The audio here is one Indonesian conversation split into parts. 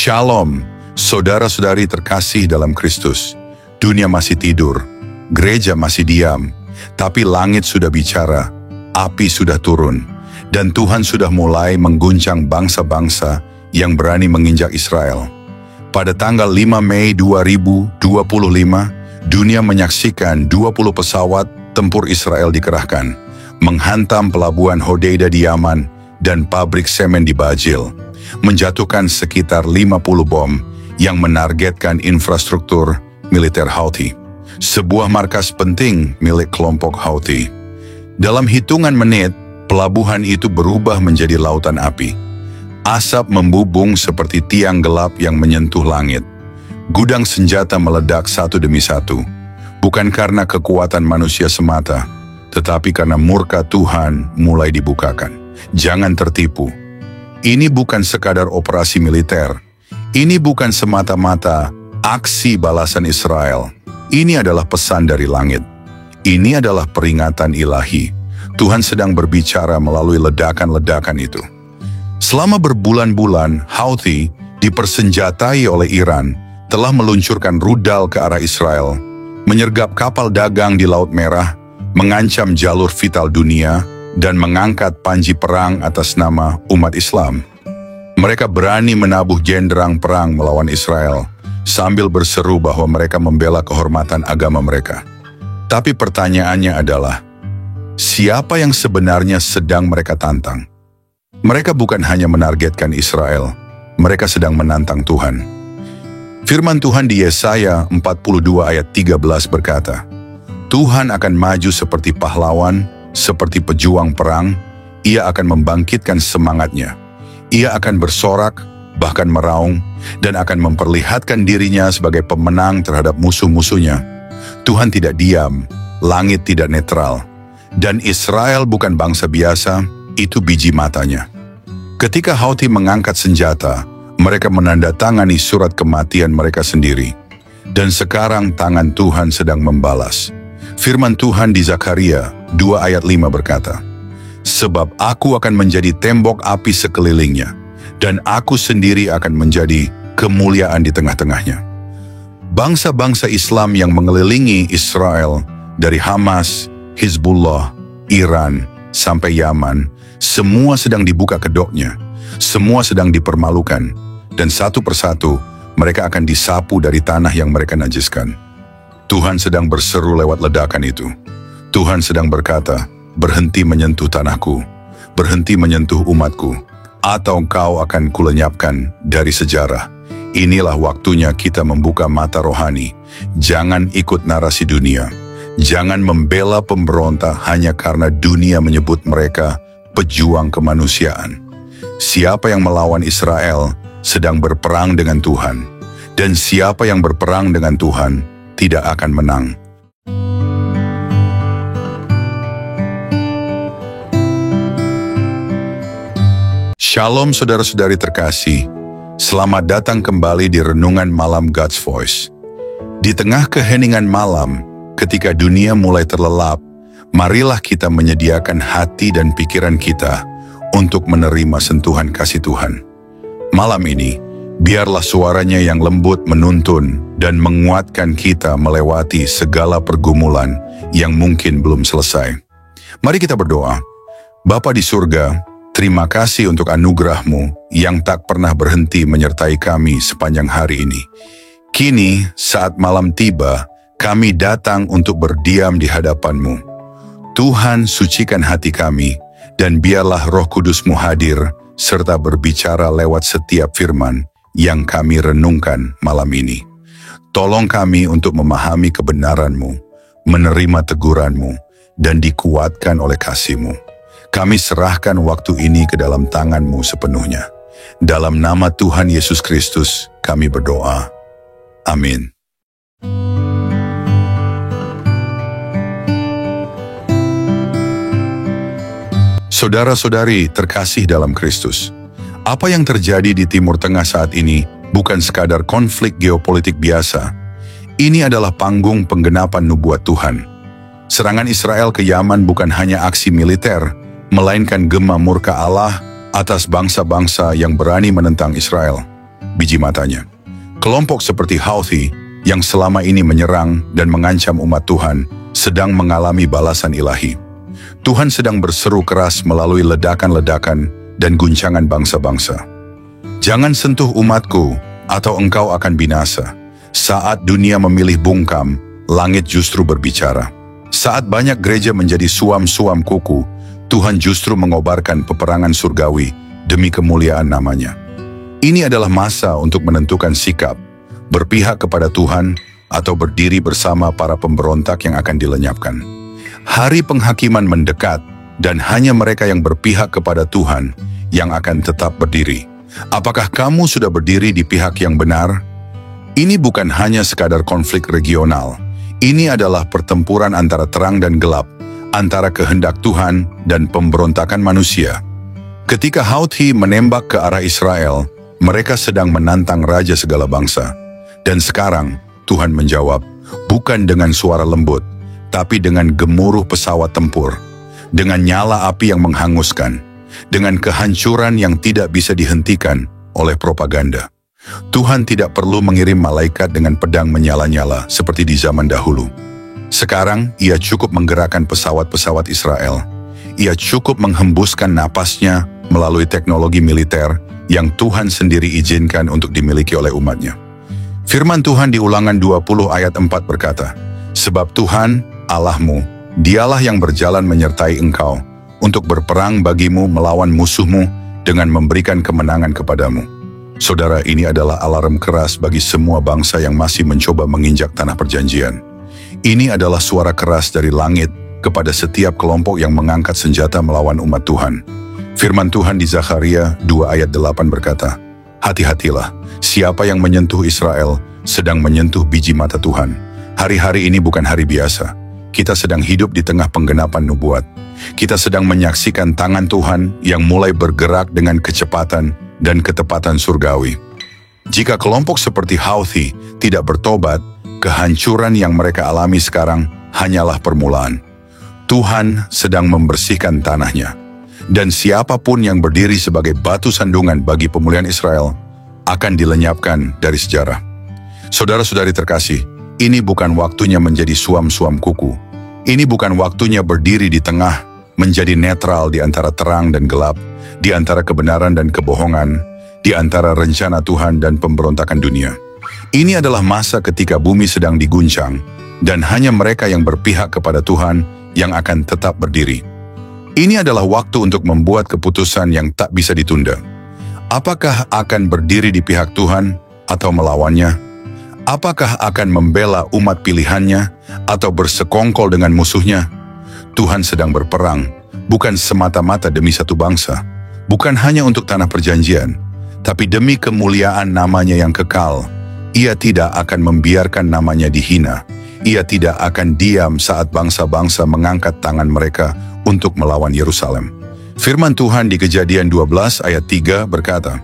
Shalom, saudara-saudari terkasih dalam Kristus. Dunia masih tidur, gereja masih diam, tapi langit sudah bicara, api sudah turun, dan Tuhan sudah mulai mengguncang bangsa-bangsa yang berani menginjak Israel. Pada tanggal 5 Mei 2025, dunia menyaksikan 20 pesawat tempur Israel dikerahkan, menghantam pelabuhan Hodeida di Yaman dan pabrik semen di Bajil, menjatuhkan sekitar 50 bom yang menargetkan infrastruktur militer Houthi, sebuah markas penting milik kelompok Houthi. Dalam hitungan menit, pelabuhan itu berubah menjadi lautan api. Asap membubung seperti tiang gelap yang menyentuh langit. Gudang senjata meledak satu demi satu, bukan karena kekuatan manusia semata, tetapi karena murka Tuhan mulai dibukakan. Jangan tertipu. Ini bukan sekadar operasi militer. Ini bukan semata-mata aksi balasan Israel. Ini adalah pesan dari langit. Ini adalah peringatan ilahi. Tuhan sedang berbicara melalui ledakan-ledakan itu. Selama berbulan-bulan, Houthi dipersenjatai oleh Iran telah meluncurkan rudal ke arah Israel, menyergap kapal dagang di Laut Merah, mengancam jalur vital dunia, dan mengangkat panji perang atas nama umat Islam. Mereka berani menabuh genderang perang melawan Israel, sambil berseru bahwa mereka membela kehormatan agama mereka. Tapi pertanyaannya adalah, siapa yang sebenarnya sedang mereka tantang? Mereka bukan hanya menargetkan Israel, mereka sedang menantang Tuhan. Firman Tuhan di Yesaya 42 ayat 13 berkata, Tuhan akan maju seperti pahlawan, seperti pejuang perang. Ia akan membangkitkan semangatnya. Ia akan bersorak, bahkan meraung, dan akan memperlihatkan dirinya sebagai pemenang terhadap musuh-musuhnya. Tuhan tidak diam, langit tidak netral, dan Israel bukan bangsa biasa, itu biji matanya. Ketika Houthi mengangkat senjata, mereka menandatangani surat kematian mereka sendiri. Dan sekarang tangan Tuhan sedang membalas. Firman Tuhan di Zakaria 2 ayat 5 berkata, Sebab aku akan menjadi tembok api sekelilingnya, dan aku sendiri akan menjadi kemuliaan di tengah-tengahnya. Bangsa-bangsa Islam yang mengelilingi Israel, dari Hamas, Hizbullah, Iran, sampai Yaman, semua sedang dibuka kedoknya, semua sedang dipermalukan, dan satu persatu mereka akan disapu dari tanah yang mereka najiskan. Tuhan sedang berseru lewat ledakan itu. Tuhan sedang berkata, berhenti menyentuh tanahku, berhenti menyentuh umatku, atau kau akan kulenyapkan dari sejarah. Inilah waktunya kita membuka mata rohani. Jangan ikut narasi dunia. Jangan membela pemberontak hanya karena dunia menyebut mereka pejuang kemanusiaan. Siapa yang melawan Israel sedang berperang dengan Tuhan, dan siapa yang berperang dengan Tuhan tidak akan menang. Shalom saudara-saudari terkasih, selamat datang kembali di Renungan Malam God's Voice. Di tengah keheningan malam, ketika dunia mulai terlelap, marilah kita menyediakan hati dan pikiran kita untuk menerima sentuhan kasih Tuhan. Malam ini, biarlah suaranya yang lembut menuntun dan menguatkan kita melewati segala pergumulan yang mungkin belum selesai. Mari kita berdoa. Bapa di surga, terima kasih untuk anugerah-Mu yang tak pernah berhenti menyertai kami sepanjang hari ini. Kini, saat malam tiba, kami datang untuk berdiam di hadapan-Mu. Tuhan, sucikan hati kami, dan biarlah Roh Kudus-Mu hadir, serta berbicara lewat setiap firman yang kami renungkan malam ini. Tolong kami untuk memahami kebenaran-Mu, menerima teguran-Mu, dan dikuatkan oleh kasih-Mu. Kami serahkan waktu ini ke dalam tangan-Mu sepenuhnya. Dalam nama Tuhan Yesus Kristus, kami berdoa. Amin. Saudara-saudari terkasih dalam Kristus, apa yang terjadi di Timur Tengah saat ini bukan sekadar konflik geopolitik biasa. Ini adalah panggung penggenapan nubuat Tuhan. Serangan Israel ke Yaman bukan hanya aksi militer, melainkan gema murka Allah atas bangsa-bangsa yang berani menentang Israel. biji matanya. Kelompok seperti Houthi yang selama ini menyerang dan mengancam umat Tuhan sedang mengalami balasan ilahi. Tuhan sedang berseru keras melalui ledakan-ledakan dan guncangan bangsa-bangsa. Jangan sentuh umatku atau engkau akan binasa. Saat dunia memilih bungkam, langit justru berbicara. Saat banyak gereja menjadi suam-suam kuku, Tuhan justru mengobarkan peperangan surgawi demi kemuliaan namanya. Ini adalah masa untuk menentukan sikap, berpihak kepada Tuhan atau berdiri bersama para pemberontak yang akan dilenyapkan. Hari penghakiman mendekat dan hanya mereka yang berpihak kepada Tuhan yang akan tetap berdiri. Apakah kamu sudah berdiri di pihak yang benar? Ini bukan hanya sekadar konflik regional. Ini adalah pertempuran antara terang dan gelap, antara kehendak Tuhan dan pemberontakan manusia. Ketika Houthi menembak ke arah Israel, mereka sedang menantang raja segala bangsa. Dan sekarang Tuhan menjawab, bukan dengan suara lembut, tapi dengan gemuruh pesawat tempur, dengan nyala api yang menghanguskan, dengan kehancuran yang tidak bisa dihentikan oleh propaganda. Tuhan tidak perlu mengirim malaikat dengan pedang menyala-nyala seperti di zaman dahulu. Sekarang Ia cukup menggerakkan pesawat-pesawat Israel. Ia cukup menghembuskan napasnya melalui teknologi militer yang Tuhan sendiri izinkan untuk dimiliki oleh umatnya. Firman Tuhan di Ulangan 20 ayat 4 berkata, "Sebab Tuhan, Allahmu, Dialah yang berjalan menyertai engkau, untuk berperang bagimu melawan musuhmu dengan memberikan kemenangan kepadamu." Saudara, ini adalah alarm keras bagi semua bangsa yang masih mencoba menginjak tanah perjanjian. Ini adalah suara keras dari langit kepada setiap kelompok yang mengangkat senjata melawan umat Tuhan. Firman Tuhan di Zakharia 2 ayat 8 berkata, "Hati-hatilah, siapa yang menyentuh Israel sedang menyentuh biji mata Tuhan." Hari-hari ini bukan hari biasa. Kita sedang hidup di tengah penggenapan nubuat. Kita sedang menyaksikan tangan Tuhan yang mulai bergerak dengan kecepatan dan ketepatan surgawi. Jika kelompok seperti Houthi tidak bertobat, kehancuran yang mereka alami sekarang hanyalah permulaan. Tuhan sedang membersihkan tanahnya. Dan siapapun yang berdiri sebagai batu sandungan bagi pemulihan Israel akan dilenyapkan dari sejarah. Saudara-saudari terkasih, ini bukan waktunya menjadi suam-suam kuku. Ini bukan waktunya berdiri di tengah, menjadi netral di antara terang dan gelap, di antara kebenaran dan kebohongan, di antara rencana Tuhan dan pemberontakan dunia. Ini adalah masa ketika bumi sedang diguncang, dan hanya mereka yang berpihak kepada Tuhan yang akan tetap berdiri. Ini adalah waktu untuk membuat keputusan yang tak bisa ditunda. Apakah akan berdiri di pihak Tuhan atau melawannya? Apakah akan membela umat pilihannya atau bersekongkol dengan musuhnya? Tuhan sedang berperang, bukan semata-mata demi satu bangsa, bukan hanya untuk tanah perjanjian, tapi demi kemuliaan namanya yang kekal. Ia tidak akan membiarkan namanya dihina. Ia tidak akan diam saat bangsa-bangsa mengangkat tangan mereka untuk melawan Yerusalem. Firman Tuhan di Kejadian 12 ayat 3 berkata,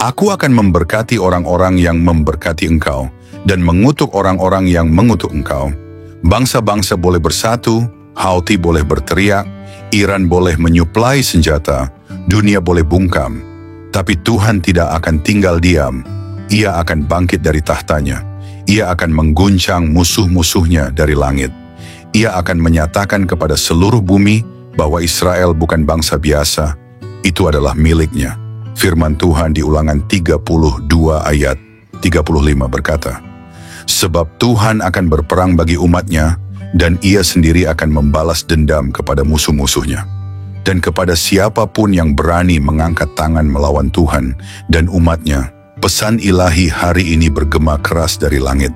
"Aku akan memberkati orang-orang yang memberkati engkau, dan mengutuk orang-orang yang mengutuk engkau. Bangsa-bangsa boleh bersatu, Houthi boleh berteriak, Iran boleh menyuplai senjata, dunia boleh bungkam. Tapi Tuhan tidak akan tinggal diam. Ia akan bangkit dari tahtanya. Ia akan mengguncang musuh-musuhnya dari langit. Ia akan menyatakan kepada seluruh bumi bahwa Israel bukan bangsa biasa, itu adalah miliknya." Firman Tuhan di Ulangan 32 ayat 35 berkata, "Sebab Tuhan akan berperang bagi umatnya, dan Ia sendiri akan membalas dendam kepada musuh-musuhnya. Dan kepada siapapun yang berani mengangkat tangan melawan Tuhan dan umatnya, pesan ilahi hari ini bergema keras dari langit.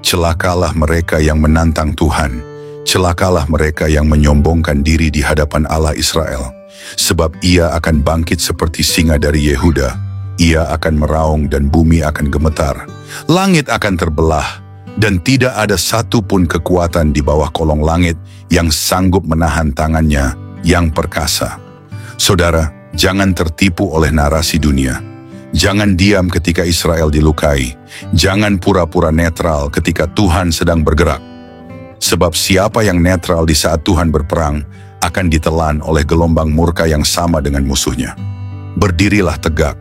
Celakalah mereka yang menantang Tuhan, celakalah mereka yang menyombongkan diri di hadapan Allah Israel, sebab Ia akan bangkit seperti singa dari Yehuda. Ia akan meraung dan bumi akan gemetar. Langit akan terbelah, dan tidak ada satu pun kekuatan di bawah kolong langit yang sanggup menahan tangannya yang perkasa." Saudara, jangan tertipu oleh narasi dunia. Jangan diam ketika Israel dilukai. Jangan pura-pura netral ketika Tuhan sedang bergerak. Sebab siapa yang netral di saat Tuhan berperang akan ditelan oleh gelombang murka yang sama dengan musuhnya. Berdirilah tegak.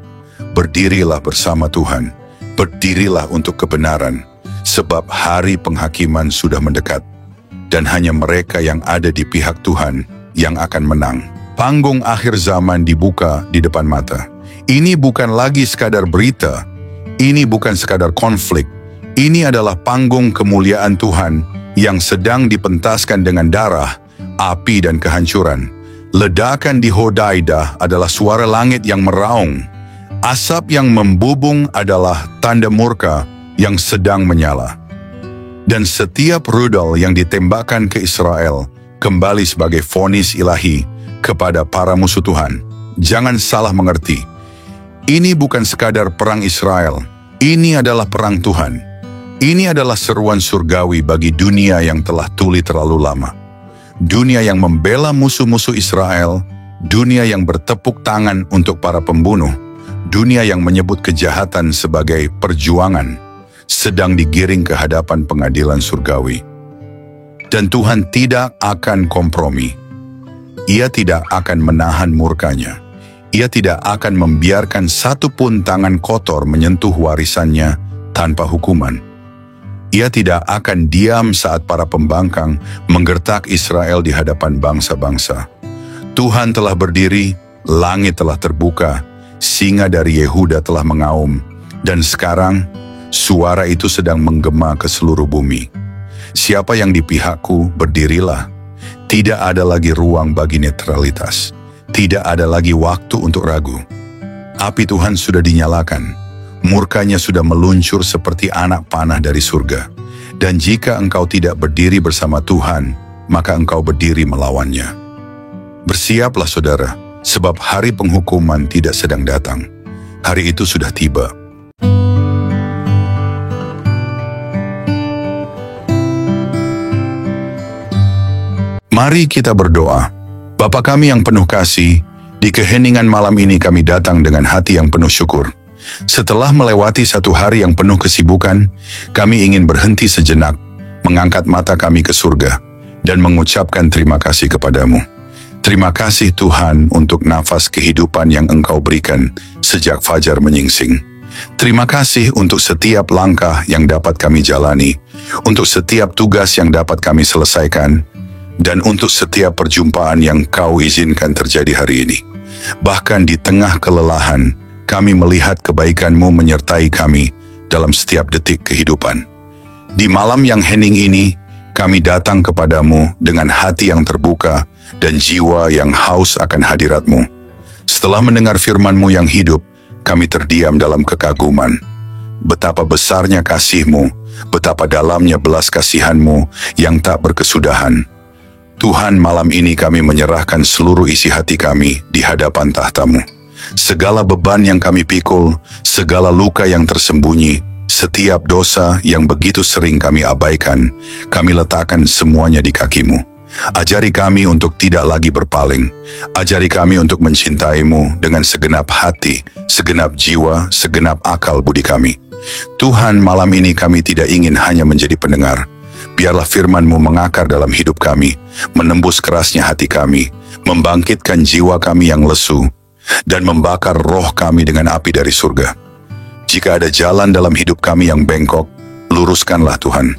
berdirilah bersama Tuhan, berdirilah untuk kebenaran, sebab hari penghakiman sudah mendekat, dan hanya mereka yang ada di pihak Tuhan yang akan menang. Panggung akhir zaman dibuka di depan mata. Ini bukan lagi sekadar berita, ini bukan sekadar konflik, ini adalah panggung kemuliaan Tuhan yang sedang dipentaskan dengan darah, api dan kehancuran. Ledakan di Hodaidah adalah suara langit yang meraung. Asap yang membubung adalah tanda murka yang sedang menyala. Dan setiap rudal yang ditembakkan ke Israel kembali sebagai vonis ilahi kepada para musuh Tuhan. Jangan salah mengerti. Ini bukan sekadar perang Israel. Ini adalah perang Tuhan. Ini adalah seruan surgawi bagi dunia yang telah tuli terlalu lama. Dunia yang membela musuh-musuh Israel, dunia yang bertepuk tangan untuk para pembunuh, dunia yang menyebut kejahatan sebagai perjuangan, sedang digiring ke hadapan pengadilan surgawi. Dan Tuhan tidak akan kompromi. Ia tidak akan menahan murkanya. Ia tidak akan membiarkan satupun tangan kotor menyentuh warisannya tanpa hukuman. Ia tidak akan diam saat para pembangkang menggertak Israel di hadapan bangsa-bangsa. Tuhan telah berdiri, langit telah terbuka, singa dari Yehuda telah mengaum, dan sekarang suara itu sedang menggema ke seluruh bumi. Siapa yang di pihakku, berdirilah. Tidak ada lagi ruang bagi netralitas. Tidak ada lagi waktu untuk ragu. Api Tuhan sudah dinyalakan. Murkanya sudah meluncur seperti anak panah dari surga. Dan jika engkau tidak berdiri bersama Tuhan, maka engkau berdiri melawannya. Bersiaplah saudara, sebab hari penghukuman tidak sedang datang. Hari itu sudah tiba. Mari kita berdoa. Bapa kami yang penuh kasih, di keheningan malam ini kami datang dengan hati yang penuh syukur. Setelah melewati satu hari yang penuh kesibukan, kami ingin berhenti sejenak, mengangkat mata kami ke surga, dan mengucapkan terima kasih kepadamu. Terima kasih Tuhan untuk nafas kehidupan yang Engkau berikan sejak fajar menyingsing. Terima kasih untuk setiap langkah yang dapat kami jalani, untuk setiap tugas yang dapat kami selesaikan, dan untuk setiap perjumpaan yang Kau izinkan terjadi hari ini. Bahkan di tengah kelelahan, kami melihat kebaikan-Mu menyertai kami dalam setiap detik kehidupan. Di malam yang hening ini, kami datang kepadamu dengan hati yang terbuka dan jiwa yang haus akan hadirat-Mu. Setelah mendengar firman-Mu yang hidup, kami terdiam dalam kekaguman. Betapa besarnya kasih-Mu, betapa dalamnya belas kasihan-Mu yang tak berkesudahan. Tuhan, malam ini kami menyerahkan seluruh isi hati kami di hadapan tahta-Mu. Segala beban yang kami pikul, segala luka yang tersembunyi, setiap dosa yang begitu sering kami abaikan, kami letakkan semuanya di kaki-Mu. Ajari kami untuk tidak lagi berpaling. Ajari kami untuk mencintai-Mu dengan segenap hati, segenap jiwa, segenap akal budi kami. Tuhan, malam ini kami tidak ingin hanya menjadi pendengar. Biarlah firman-Mu mengakar dalam hidup kami, menembus kerasnya hati kami, membangkitkan jiwa kami yang lesu, dan membakar roh kami dengan api dari surga. Jika ada jalan dalam hidup kami yang bengkok, luruskanlah Tuhan.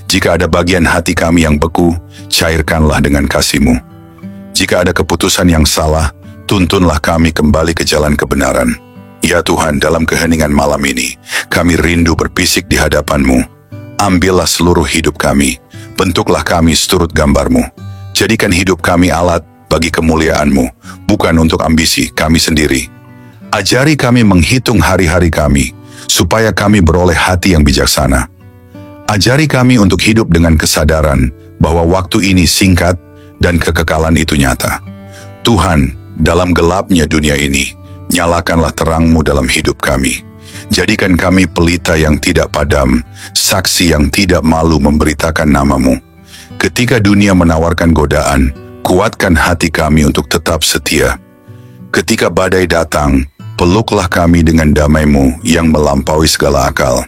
Jika ada bagian hati kami yang beku, cairkanlah dengan kasih-Mu. Jika ada keputusan yang salah, tuntunlah kami kembali ke jalan kebenaran. Ya Tuhan, dalam keheningan malam ini, kami rindu berpisik di hadapan-Mu. Ambillah seluruh hidup kami, bentuklah kami seturut gambar-Mu. Jadikan hidup kami alat bagi kemuliaan-Mu, bukan untuk ambisi kami sendiri. Ajari kami menghitung hari-hari kami, supaya kami beroleh hati yang bijaksana. Ajari kami untuk hidup dengan kesadaran bahwa waktu ini singkat dan kekekalan itu nyata. Tuhan, dalam gelapnya dunia ini, nyalakanlah terang-Mu dalam hidup kami. Jadikan kami pelita yang tidak padam, saksi yang tidak malu memberitakan nama-Mu. Ketika dunia menawarkan godaan, kuatkan hati kami untuk tetap setia. Ketika badai datang, peluklah kami dengan damai-Mu yang melampaui segala akal.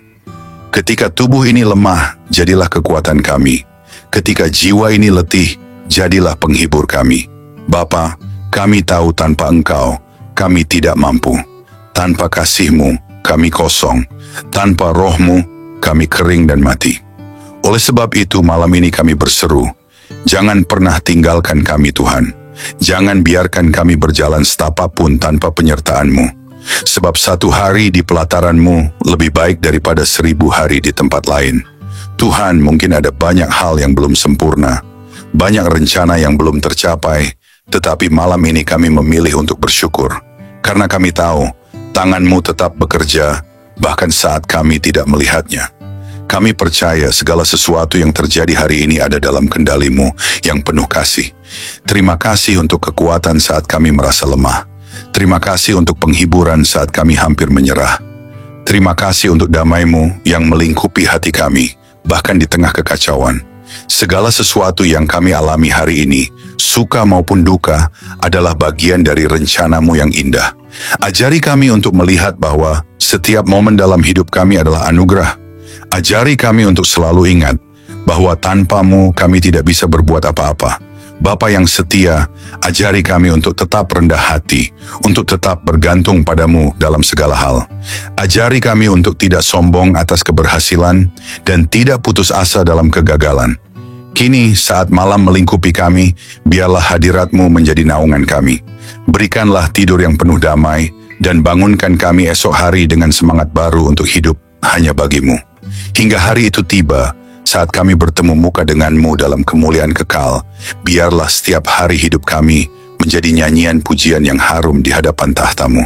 Ketika tubuh ini lemah, jadilah kekuatan kami. Ketika jiwa ini letih, jadilah penghibur kami. Bapa, kami tahu tanpa Engkau, kami tidak mampu. Tanpa kasih-Mu, kami kosong. Tanpa Roh-Mu, kami kering dan mati. Oleh sebab itu malam ini kami berseru, jangan pernah tinggalkan kami Tuhan. Jangan biarkan kami berjalan setapak pun tanpa penyertaan-Mu. Sebab 1 hari di pelataran-Mu lebih baik daripada 1000 hari di tempat lain. Tuhan, mungkin ada banyak hal yang belum sempurna, banyak rencana yang belum tercapai, tetapi malam ini kami memilih untuk bersyukur. Karena kami tahu, tangan-Mu tetap bekerja, bahkan saat kami tidak melihatnya. Kami percaya segala sesuatu yang terjadi hari ini ada dalam kendali-Mu yang penuh kasih. Terima kasih untuk kekuatan saat kami merasa lemah. Terima kasih untuk penghiburan saat kami hampir menyerah. Terima kasih untuk damai-Mu yang melingkupi hati kami, bahkan di tengah kekacauan. Segala sesuatu yang kami alami hari ini, suka maupun duka, adalah bagian dari rencana-Mu yang indah. Ajari kami untuk melihat bahwa setiap momen dalam hidup kami adalah anugerah. Ajari kami untuk selalu ingat bahwa tanpa-Mu kami tidak bisa berbuat apa-apa. Bapa yang setia, ajari kami untuk tetap rendah hati, untuk tetap bergantung pada-Mu dalam segala hal. Ajari kami untuk tidak sombong atas keberhasilan dan tidak putus asa dalam kegagalan. Kini saat malam melingkupi kami, biarlah hadirat-Mu menjadi naungan kami. Berikanlah tidur yang penuh damai dan bangunkan kami esok hari dengan semangat baru untuk hidup hanya bagi-Mu. Hingga hari itu tiba, saat kami bertemu muka dengan-Mu dalam kemuliaan kekal, biarlah setiap hari hidup kami menjadi nyanyian pujian yang harum di hadapan tahta-Mu.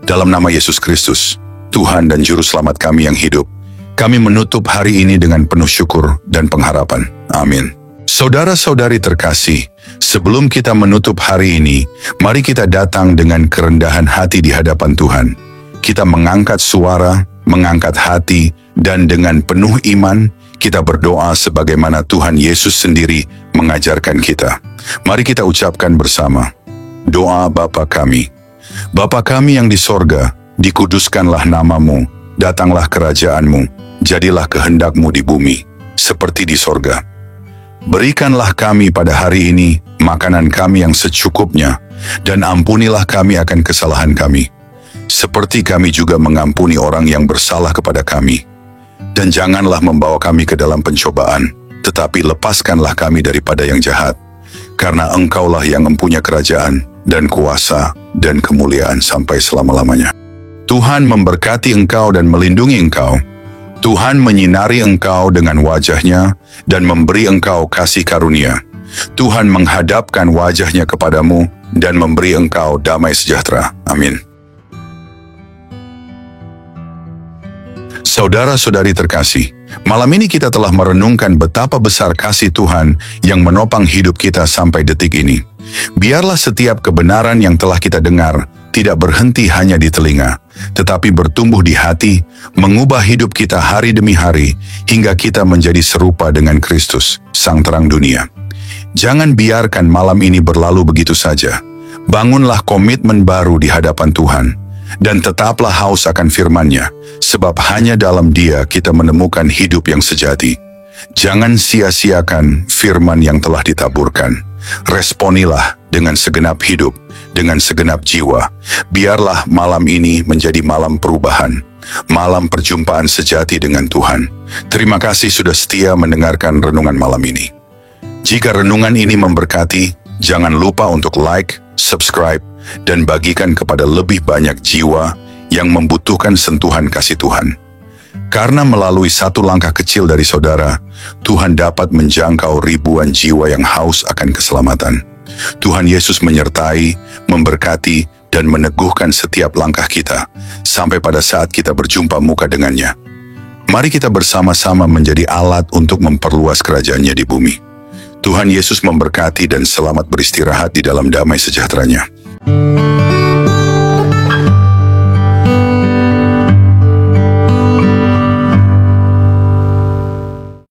Dalam nama Yesus Kristus, Tuhan dan Juru Selamat kami yang hidup, kami menutup hari ini dengan penuh syukur dan pengharapan. Amin. Saudara-saudari terkasih, sebelum kita menutup hari ini, mari kita datang dengan kerendahan hati di hadapan Tuhan. Kita mengangkat suara, mengangkat hati, dan dengan penuh iman, kita berdoa sebagaimana Tuhan Yesus sendiri mengajarkan kita. Mari kita ucapkan bersama. Doa Bapa kami. Bapa kami yang di sorga, dikuduskanlah nama-Mu, datanglah kerajaan-Mu, jadilah kehendak-Mu di bumi, seperti di sorga. Berikanlah kami pada hari ini makanan kami yang secukupnya, dan ampunilah kami akan kesalahan kami, seperti kami juga mengampuni orang yang bersalah kepada kami. Dan janganlah membawa kami ke dalam pencobaan, tetapi lepaskanlah kami daripada yang jahat. Karena Engkaulah yang mempunyai kerajaan, dan kuasa, dan kemuliaan sampai selama-lamanya. Tuhan memberkati engkau dan melindungi engkau. Tuhan menyinari engkau dengan wajah-Nya, dan memberi engkau kasih karunia. Tuhan menghadapkan wajah-Nya kepadamu, dan memberi engkau damai sejahtera. Amin. Saudara-saudari terkasih, malam ini kita telah merenungkan betapa besar kasih Tuhan yang menopang hidup kita sampai detik ini. Biarlah setiap kebenaran yang telah kita dengar tidak berhenti hanya di telinga, tetapi bertumbuh di hati, mengubah hidup kita hari demi hari, hingga kita menjadi serupa dengan Kristus, Sang Terang Dunia. Jangan biarkan malam ini berlalu begitu saja. Bangunlah komitmen baru di hadapan Tuhan. Dan tetaplah haus akan firman-Nya, sebab hanya dalam Dia kita menemukan hidup yang sejati. Jangan sia-siakan firman yang telah ditaburkan. Responilah dengan segenap hidup, dengan segenap jiwa. Biarlah malam ini menjadi malam perubahan, malam perjumpaan sejati dengan Tuhan. Terima kasih sudah setia mendengarkan renungan malam ini. Jika renungan ini memberkati, jangan lupa untuk like, subscribe, dan bagikan kepada lebih banyak jiwa yang membutuhkan sentuhan kasih Tuhan. Karena melalui satu langkah kecil dari saudara, Tuhan dapat menjangkau ribuan jiwa yang haus akan keselamatan. Tuhan Yesus menyertai, memberkati, dan meneguhkan setiap langkah kita, sampai pada saat kita berjumpa muka dengannya. Mari kita bersama-sama menjadi alat untuk memperluas kerajaan-Nya di bumi. Tuhan Yesus memberkati dan selamat beristirahat di dalam damai sejahtera-Nya.